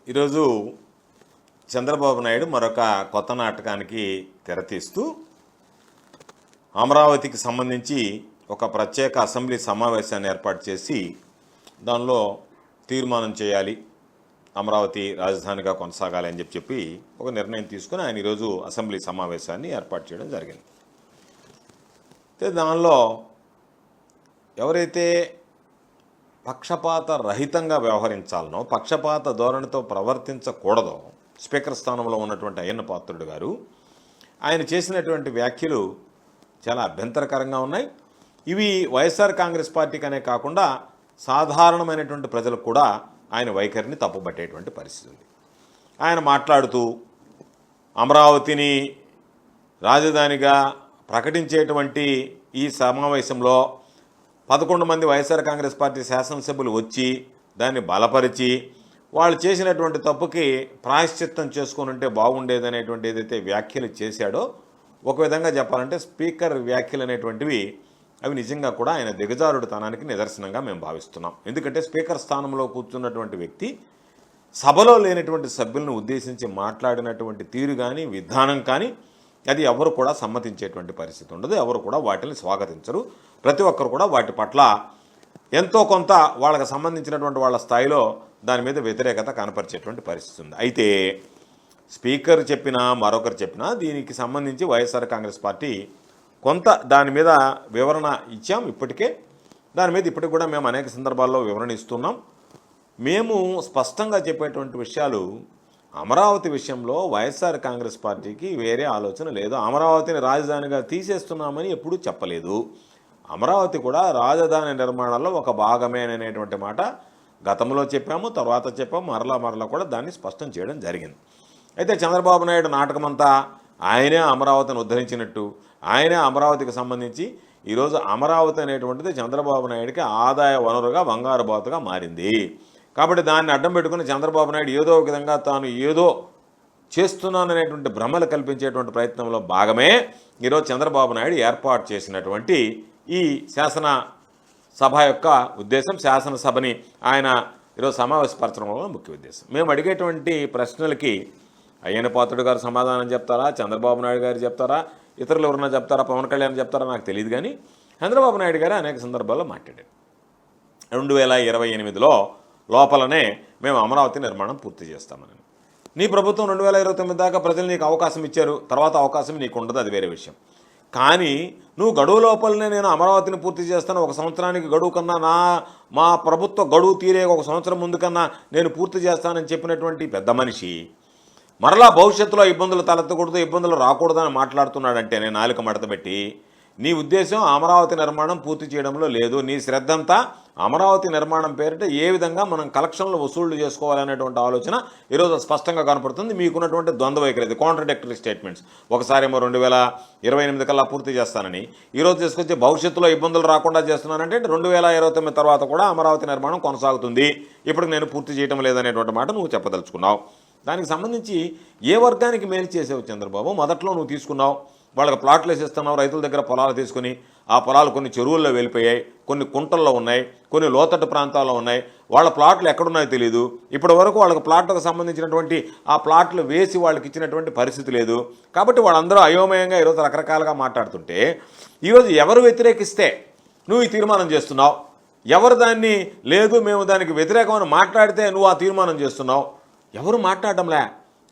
ఈరోజు చంద్రబాబు నాయుడు మరొక కొత్త నాటకానికి తెరతీస్తూ అమరావతికి సంబంధించి ఒక ప్రత్యేక అసెంబ్లీ సమావేశాన్ని ఏర్పాటు చేసి దానిలో తీర్మానం చేయాలి, అమరావతి రాజధానిగా కొనసాగాలి అని చెప్పి ఒక నిర్ణయం తీసుకుని ఆయన ఈరోజు అసెంబ్లీ సమావేశాన్ని ఏర్పాటు చేయడం జరిగింది. దానిలో ఎవరైతే పక్షపాత రహితంగా వ్యవహరించాలనో, పక్షపాత ధోరణితో ప్రవర్తించకూడదో స్పీకర్ స్థానంలో ఉన్నటువంటి అయ్యన్న పాత్రుడు గారు ఆయన చేసినటువంటి వ్యాఖ్యలు చాలా అభ్యంతరకరంగా ఉన్నాయి. ఇవి వైఎస్ఆర్ కాంగ్రెస్ పార్టీకనే కాకుండా సాధారణమైనటువంటి ప్రజలకు కూడా ఆయన వైఖరిని తప్పుబట్టేటువంటి పరిస్థితి ఉంది. ఆయన మాట్లాడుతూ అమరావతిని రాజధానిగా ప్రకటించేటువంటి ఈ సమావేశంలో 11 మంది వైఎస్ఆర్ కాంగ్రెస్ పార్టీ శాసనసభ్యులు వచ్చి దాన్ని బలపరిచి వాళ్ళు చేసినటువంటి తప్పుకి ప్రాయశ్చిత్తం చేసుకొని ఉంటే బాగుండేదనేటువంటి ఏదైతే వ్యాఖ్యలు చేశాడో, ఒక విధంగా చెప్పాలంటే స్పీకర్ వ్యాఖ్యలు అనేటువంటివి అవి నిజంగా కూడా ఆయన దిగజారుడుతనానికి నిదర్శనంగా మేము భావిస్తున్నాం. ఎందుకంటే స్పీకర్ స్థానంలో కూర్చున్నటువంటి వ్యక్తి సభలో లేనటువంటి సభ్యులను ఉద్దేశించి మాట్లాడినటువంటి తీరు కానీ విధానం కానీ అది ఎవరు కూడా సమ్మతించేటువంటి పరిస్థితి ఉండదు. ఎవరు కూడా వాటిని స్వాగతించరు. ప్రతి ఒక్కరు కూడా వాటి పట్ల ఎంతో కొంత వాళ్ళకి సంబంధించినటువంటి వాళ్ళ స్థాయిలో దాని మీద వ్యతిరేకత కనపరిచేటువంటి పరిస్థితి ఉంది. అయితే స్పీకర్ చెప్పినా మరొకరు చెప్పినా దీనికి సంబంధించి వైఎస్ఆర్ కాంగ్రెస్ పార్టీ కొంత దాని మీద వివరణ ఇచ్చాం. ఇప్పటికే దాని మీద ఇప్పటికి కూడా మేము అనేక సందర్భాల్లో వివరణ ఇస్తున్నాం. మేము స్పష్టంగా చెప్పేటువంటి విషయాలు, అమరావతి విషయంలో వైఎస్ఆర్ కాంగ్రెస్ పార్టీకి వేరే ఆలోచన లేదు. అమరావతిని రాజధానిగా తీసేస్తున్నామని ఎప్పుడూ చెప్పలేదు. అమరావతి కూడా రాజధాని నిర్మాణంలో ఒక భాగమే అనేటువంటి మాట గతంలో చెప్పాము, తర్వాత చెప్పాము, మరలా కూడా దాన్ని స్పష్టం చేయడం జరిగింది. అయితే చంద్రబాబు నాయుడు నాటకమంతా ఆయనే అమరావతిని ఉద్ధరించినట్టు, ఆయనే అమరావతికి సంబంధించి ఈరోజు అమరావతి అనేటువంటిది చంద్రబాబు నాయుడికి ఆదాయ వనరుగా, బంగారు బాతుగా మారింది. కాబట్టి దాన్ని అడ్డం పెట్టుకుని చంద్రబాబు నాయుడు ఏదో ఒక విధంగా తాను ఏదో చేస్తున్నాననేటువంటి భ్రమలు కల్పించేటువంటి ప్రయత్నంలో భాగమే ఈరోజు చంద్రబాబు నాయుడు ఏర్పాటు చేసినటువంటి ఈ శాసనసభ యొక్క ఉద్దేశం. శాసనసభని ఆయన ఈరోజు సమావేశపరచడంలో ముఖ్య ఉద్దేశం. మేము అడిగేటువంటి ప్రశ్నలకి అయ్యన్న పాత్రుడు గారు సమాధానం చెప్తారా, చంద్రబాబు నాయుడు గారు చెప్తారా, ఇతరులు ఎవరన్నా చెప్తారా, పవన్ కళ్యాణ్ చెప్తారా నాకు తెలియదు. కానీ చంద్రబాబు నాయుడు గారు అనేక సందర్భాల్లో మాట్లాడారు. 2028లో లోపలనే మేము అమరావతి నిర్మాణం పూర్తి చేస్తామని. నీ ప్రభుత్వం 2029 దాకా ప్రజలు నీకు అవకాశం ఇచ్చారు, తర్వాత అవకాశం నీకు ఉండదు, అది వేరే విషయం. కానీ నువ్వు గడువు లోపలనే నేను అమరావతిని పూర్తి చేస్తాను, ఒక సంవత్సరానికి గడువు కన్నా మా ప్రభుత్వ గడువు తీరే ఒక సంవత్సరం ముందు కన్నా నేను పూర్తి చేస్తానని చెప్పినటువంటి పెద్ద మనిషి మరలా భవిష్యత్తులో ఇబ్బందులు తలెత్తకూడదు, ఇబ్బందులు రాకూడదని మాట్లాడుతున్నాడంటే నేను నాలుక మడతపెట్టి, నీ ఉద్దేశం అమరావతి నిర్మాణం పూర్తి చేయడంలో లేదు. నీ శ్రద్ధ అంతా అమరావతి నిర్మాణం పేరిట ఏ విధంగా మనం కలెక్షన్లు వసూళ్లు చేసుకోవాలనేటువంటి ఆలోచన ఈరోజు స్పష్టంగా కనపడుతుంది. మీకున్నటువంటి ద్వంద్వ వైఖరి, కాంట్రడిక్టరీ స్టేట్మెంట్స్. ఒకసారేమో 2028 కల్లా పూర్తి చేస్తానని, ఈరోజు తీసుకొచ్చి భవిష్యత్తులో ఇబ్బందులు రాకుండా చేస్తున్నానంటే 2029 తర్వాత కూడా అమరావతి నిర్మాణం కొనసాగుతుంది, ఇప్పటికి నేను పూర్తి చేయడం లేదనేటువంటి మాట నువ్వు చెప్పదలుచుకున్నావు. దానికి సంబంధించి ఏ వర్గానికి మేలు చేసావు చంద్రబాబు? మొదట్లో నువ్వు తీసుకున్నావు, వాళ్ళకి ప్లాట్లు వేసిస్తున్నావు, రైతుల దగ్గర పొలాలు తీసుకుని ఆ పొలాలు కొన్ని చెరువుల్లో వెళ్ళిపోయాయి, కొన్ని కుంటల్లో ఉన్నాయి, కొన్ని లోతట్టు ప్రాంతాల్లో ఉన్నాయి. వాళ్ళ ప్లాట్లు ఎక్కడున్నాయో తెలియదు. ఇప్పటి వరకు వాళ్ళకి ప్లాట్లకు సంబంధించినటువంటి ఆ ప్లాట్లు వేసి వాళ్ళకి ఇచ్చినటువంటి పరిస్థితి లేదు. కాబట్టి వాళ్ళందరూ అయోమయంగా ఈరోజు రకరకాలుగా మాట్లాడుతుంటే, ఈరోజు ఎవరు వ్యతిరేకిస్తే నువ్వు ఈ తీర్మానం చేస్తున్నావు, ఎవరు దాన్ని లేదు మేము దానికి వ్యతిరేకమని మాట్లాడితే నువ్వు ఆ తీర్మానం చేస్తున్నావు. ఎవరు మాట్లాడటంలే.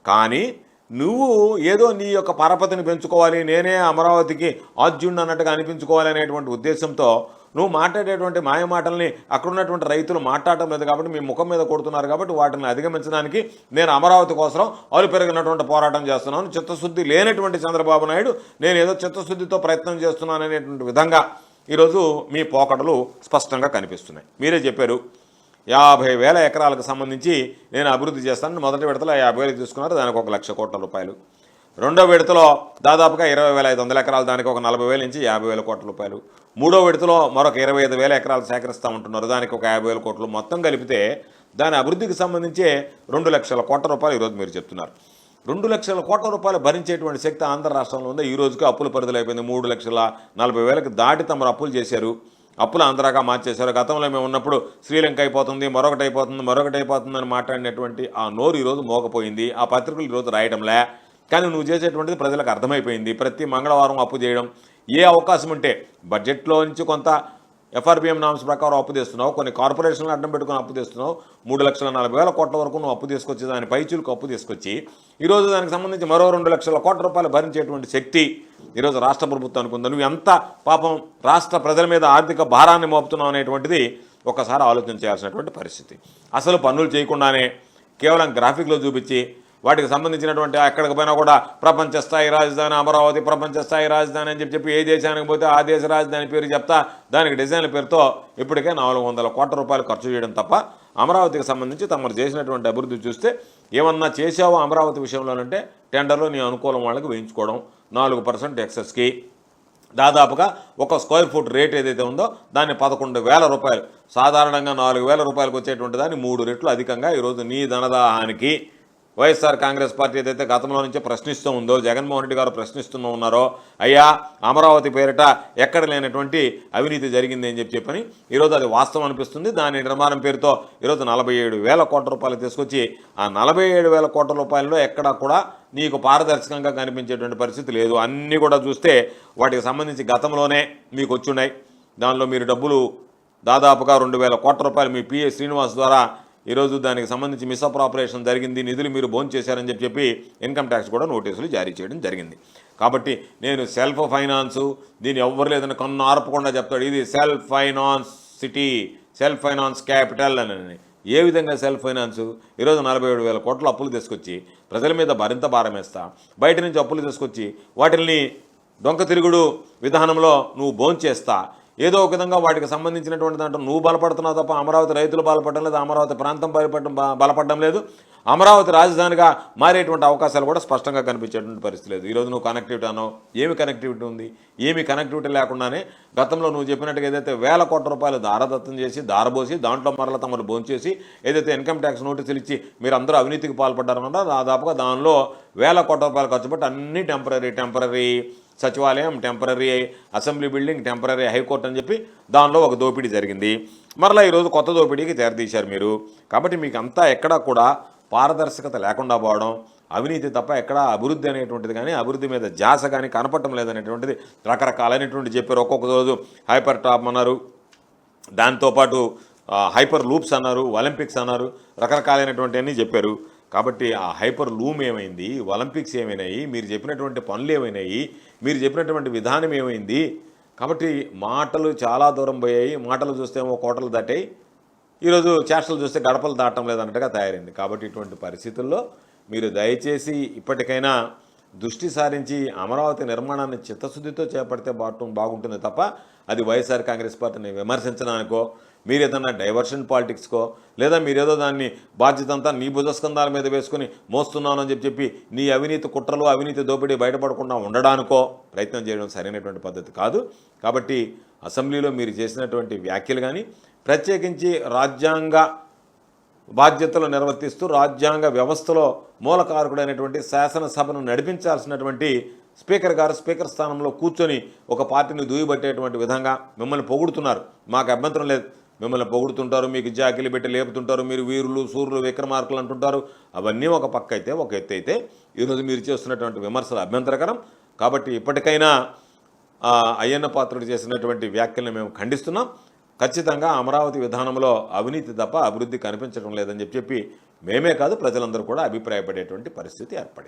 కానీ నువ్వు ఏదో నీ యొక్క పరపతిని పెంచుకోవాలి, నేనే అమరావతికి ఆద్యుణ్ణి అన్నట్టుగా అనిపించుకోవాలి అనేటువంటి ఉద్దేశంతో నువ్వు మాట్లాడేటువంటి మాయమాటల్ని అక్కడ ఉన్నటువంటి రైతులు మాట్లాడటం లేదు కాబట్టి మీ ముఖం మీద కొడుతున్నారు. కాబట్టి వాటిని అధిగమించడానికి నేను అమరావతి కోసం అలు పెరిగినటువంటి పోరాటం చేస్తున్నాను. చిత్తశుద్ధి లేనటువంటి చంద్రబాబు నాయుడు నేను ఏదో చిత్తశుద్ధితో ప్రయత్నం చేస్తున్నాను అనేటువంటి విధంగా ఈరోజు మీ పోకడలు స్పష్టంగా కనిపిస్తున్నాయి. మీరే చెప్పారు 50,000 ఎకరాలకు సంబంధించి నేను అభివృద్ధి చేస్తానని. మొదటి విడతలో 50,000 తీసుకున్నారు, దానికి 1,00,00,000 కోట్ల రూపాయలు. రెండో విడతలో దాదాపుగా 20,500 ఎకరాలు, దానికి ఒక 40,000 నుంచి 50,000 కోట్ల రూపాయలు. మూడో విడతలో మరొక 25,000 ఎకరాలు సేకరిస్తామంటున్నారు, దానికి ఒక 50,000 కోట్లు. మొత్తం కలిపితే దాని అభివృద్ధికి సంబంధించే 2,00,000 కోట్ల రూపాయలు ఈరోజు మీరు చెప్తున్నారు. 2,00,000 కోట్ల రూపాయలు భరించేటువంటి శక్తి ఆంధ్ర రాష్ట్రంలో ఉంది. ఈ రోజుకి అప్పుల పరిధిలో అయిపోయింది. 3,40,000కి దాటి తమరు అప్పులు చేశారు. అప్పుల ఆంధ్రాగా మార్చేశారు. గతంలో మేము ఉన్నప్పుడు శ్రీలంక అయిపోతుంది, మరొకటి అయిపోతుంది అని మాట్లాడినటువంటి ఆ నోరు ఈరోజు మోగపోయింది. ఆ పత్రికలు ఈరోజు రాయడంలే. కానీ నువ్వు చేసేటువంటిది ప్రజలకు అర్థమైపోయింది. ప్రతి మంగళవారం అప్పు చేయడం, ఏ అవకాశం ఉంటే బడ్జెట్లో నుంచి కొంత ఎఫ్ఆర్బిఎం నామ్స్ ప్రకారం అప్పు తెస్తున్నావు, కొన్ని కార్పొరేషన్లు అడ్డం పెట్టుకుని అప్పు తెస్తున్నావు. 3,40,000 కోట్ల వరకు నువ్వు అప్పు తీసుకొచ్చి దాని పైచులకు అప్పు తీసుకొచ్చి ఈరోజు దానికి సంబంధించి మరో 2,00,000 కోట్ల రూపాయలు భరించేటువంటి శక్తి ఈరోజు రాష్ట్ర ప్రభుత్వానికి ఉందా? నువ్వు ఎంత పాపం రాష్ట్ర ప్రజల మీద ఆర్థిక భారాన్ని మోపుతున్నావు అనేటువంటిది ఒకసారి ఆలోచన చేయాల్సినటువంటి పరిస్థితి. అసలు పనులు చేయకుండానే కేవలం గ్రాఫిక్లో చూపించి వాటికి సంబంధించినటువంటి ఎక్కడికి పోయినా కూడా ప్రపంచ స్థాయి రాజధాని అమరావతి, ప్రపంచ స్థాయి రాజధాని అని చెప్పి ఏ దేశానికి పోతే ఆ దేశ రాజధాని పేరు చెప్తా దానికి డిజైన్ల పేరుతో ఇప్పటికే 400 కోట్ల రూపాయలు ఖర్చు చేయడం తప్ప అమరావతికి సంబంధించి తమరు చేసినటువంటి అభివృద్ధి చూస్తే ఏమన్నా చేసావో అమరావతి విషయంలోనంటే టెండర్లో నీ అనుకూలం వాళ్ళకి వేయించుకోవడం, 4% ఎక్సెస్కి దాదాపుగా ఒక స్క్వేర్ ఫుట్ రేట్ ఏదైతే ఉందో దాన్ని 11,000 రూపాయలు, సాధారణంగా 4,000 రూపాయలకు వచ్చేటువంటి దాన్ని 3 రెట్లు అధికంగా ఈరోజు నీ ధనదాహానికి వైఎస్ఆర్ కాంగ్రెస్ పార్టీ ఏదైతే గతంలో నుంచే ప్రశ్నిస్తూ ఉందో, జగన్మోహన్ రెడ్డి గారు ప్రశ్నిస్తూ ఉన్నారో, అయ్యా అమరావతి పేరిట ఎక్కడ లేనటువంటి అవినీతి జరిగింది అని చెప్పని ఈరోజు అది వాస్తవం అనిపిస్తుంది. దాని నిర్మాణం పేరుతో ఈరోజు 47,000 కోట్ల రూపాయలు తీసుకొచ్చి ఆ 47,000 కోట్ల రూపాయలలో ఎక్కడా కూడా నీకు పారదర్శకంగా కనిపించేటువంటి పరిస్థితి లేదు. అన్నీ కూడా చూస్తే వాటికి సంబంధించి గతంలోనే మీకు వచ్చున్నాయి. దానిలో మీరు డబ్బులు దాదాపుగా 2,000 కోట్ల రూపాయలు మీ పిఏ శ్రీనివాస్ ద్వారా ఈరోజు దానికి సంబంధించి మిస్అప్రాపరేషన్ జరిగింది, నిధులు మీరు బోన్ చేశారని చెప్పి ఇన్కమ్ ట్యాక్స్ కూడా నోటీసులు జారీ చేయడం జరిగింది. కాబట్టి నేను సెల్ఫ్ ఫైనాన్సు దీన్ని ఎవ్వరు లేదని కన్ను ఆర్పకుండా చెప్తాడు, ఇది self finance city, self finance capital అని. ఏ విధంగా సెల్ఫ్ ఫైనాన్సు? ఈరోజు 47,000 కోట్ల అప్పులు తీసుకొచ్చి ప్రజల మీద మరింత భారం వేస్తా, బయట నుంచి అప్పులు తీసుకొచ్చి వాటిని డొంక తిరుగుడు విధానంలో నువ్వు బోన్ చేస్తా, ఏదో ఒక విధంగా వాటికి సంబంధించినటువంటి దాంట్లో నువ్వు బలపడుతున్నావు తప్ప అమరావతి రైతులు బలపడడం లేదు, అమరావతి ప్రాంతం బలపడడం లేదు, అమరావతి రాజధానిగా మారేటువంటి అవకాశాలు కూడా స్పష్టంగా కనిపించేటువంటి పరిస్థితి లేదు. ఈరోజు నువ్వు కనెక్టివిటీ అన్నావు, ఏమి కనెక్టివిటీ ఉంది? ఏమి కనెక్టివిటీ లేకుండానే గతంలో నువ్వు చెప్పినట్టుగా ఏదైతే 1,000 కోట్ల రూపాయలు దారదత్తం చేసి దారబోసి దాంట్లో మరల తమను భోంచేసి ఏదైతే ఇన్కమ్ ట్యాక్స్ నోటీసులు ఇచ్చి మీరు అందరూ అవినీతికి పాల్పడ్డారన్నా దాదాపుగా దానిలో 1,000 కోట్ల రూపాయలు ఖర్చు పెట్టి అన్ని టెంపరీ సచివాలయం, temporary assembly building, temporary high court అని చెప్పి దానిలో ఒక దోపిడీ జరిగింది. మరలా ఈరోజు కొత్త దోపిడీకి తెరదీశారు మీరు. కాబట్టి మీకు అంతా ఎక్కడా కూడా పారదర్శకత లేకుండా పోవడం, అవినీతి తప్ప ఎక్కడా అభివృద్ధి అనేటువంటిది కానీ అభివృద్ధి మీద ధ్యాస కానీ కనపడటం లేదనేటువంటిది రకరకాలైనటువంటి చెప్పారు. ఒక్కొక్క రోజు హైపర్ టాప్ అన్నారు, దాంతోపాటు హైపర్ లూప్స్ అన్నారు, ఒలింపిక్స్ అన్నారు, రకరకాలైనటువంటి అన్నీ చెప్పారు. కాబట్టి ఆ హైపర్ లూమ్ ఏమైంది, ఒలింపిక్స్ ఏమైనాయి, మీరు చెప్పినటువంటి పనులు ఏమైనాయి, మీరు చెప్పినటువంటి విధానం ఏమైంది? కాబట్టి మాటలు చాలా దూరం పోయాయి. మాటలు చూస్తేమో కోటలు దాటాయి, ఈరోజు చేష్టలు చూస్తే గడపలు దాటం లేదన్నట్టుగా తయారైంది. కాబట్టి ఇటువంటి పరిస్థితుల్లో మీరు దయచేసి ఇప్పటికైనా దృష్టి సారించి అమరావతి నిర్మాణాన్ని చిత్తశుద్ధితో చేపడితే బాగుంటుంది తప్ప అది వైఎస్ఆర్ కాంగ్రెస్ పార్టీని విమర్శించడానికో, మీరు ఏదన్నా డైవర్షన్ పాలిటిక్స్కో, లేదా మీరేదో దాన్ని బాధ్యత అంతా నీ భుజస్కంధాల మీద వేసుకుని మోస్తున్నాను అని చెప్పి నీ అవినీతి కుట్రలు, అవినీతి దోపిడీ బయటపడకుండా ఉండడానికో ప్రయత్నం చేయడం సరైనటువంటి పద్ధతి కాదు. కాబట్టి అసెంబ్లీలో మీరు చేసినటువంటి వ్యాఖ్యలు కానీ, ప్రత్యేకించి రాజ్యాంగ బాధ్యతలు నిర్వర్తిస్తూ రాజ్యాంగ వ్యవస్థలో మూలకారకుడైనటువంటి శాసనసభను నడిపించాల్సినటువంటి స్పీకర్ గారు స్పీకర్ స్థానంలో కూర్చొని ఒక పార్టీని దూయబట్టేటువంటి విధంగా మిమ్మల్ని పొగుడుతున్నారు. మాకు అభ్యంతరం లేదు, మిమ్మల్ని పొగుడుతుంటారు, మీకు జాకిలు పెట్టి లేపుతుంటారు, మీరు వీరులు సూర్యులు విక్రమార్కులు అంటుంటారు. అవన్నీ ఒక పక్క అయితే, ఒక ఎత్తు అయితే ఈరోజు మీరు చేస్తున్నటువంటి విమర్శలు అభ్యంతరకరం. కాబట్టి ఇప్పటికైనా అయ్యన్న పాత్రుడు చేసినటువంటి వ్యాఖ్యలను మేము ఖండిస్తున్నాం. ఖచ్చితంగా అమరావతి విధానంలో అవినీతి తప్ప అభివృద్ధి కనిపించడం లేదని చెప్పి మేమే కాదు ప్రజలందరూ కూడా అభిప్రాయపడేటువంటి పరిస్థితి ఏర్పడింది.